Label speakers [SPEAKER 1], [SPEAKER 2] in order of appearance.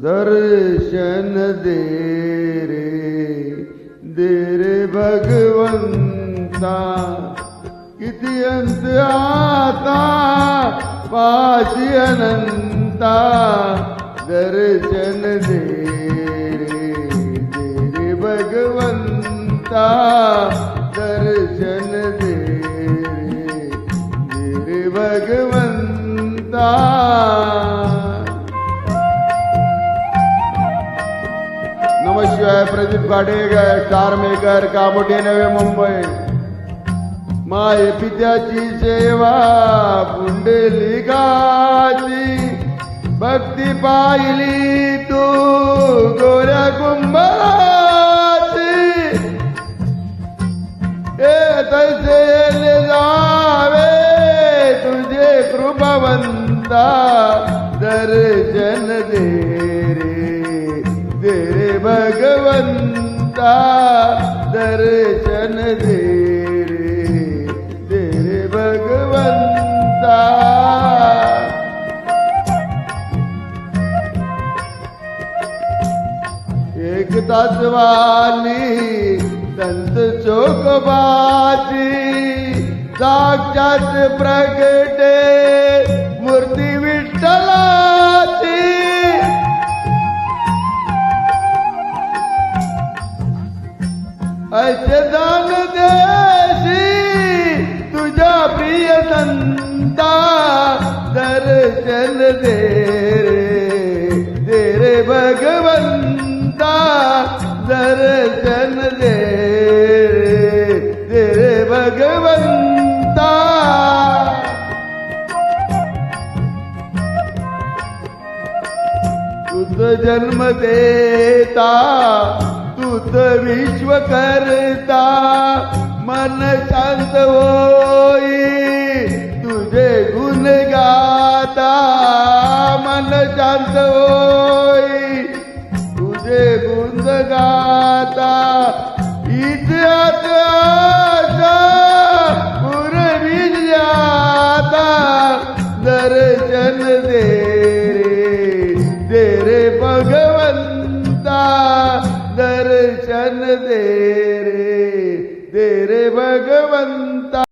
[SPEAKER 1] दर्शन दे रे भगवंता, किती अंत आता पाशी अनंता, दर्शन दे रे भगवंता, दर्शन दे रे भगवंता। नमस्कार. Pradeep Gadekar, star maker, Kamothe, Navi Mumbai. माय पित्याची सेवा पुंडलिकाची, भक्ती पाहिली तू गोऱ्या कुंभाराची, हे तैसे जावे तुझे कृपावंता, दर्शन दे रे भगवंता, दर्शन दे रे भगवंता। एक तासवाली संत चोखोबाची, साक्षात प्रगटे मूर्ती विठ्ठलाची, ऐसे दान देशी तुझ्या प्रिय संता, दर्शन दे रे भगवंता, दर्शन दे रे भगवंता। तुझ जन्म देता तूच विश्व करता, मन शांत होई तुझे गुण गाता, मन शांत होई तुझे गुण गाता, इतिहास पूर्वी जाता, दर्शन दे रे भगवंता, दर्शन दे रे भगवंता।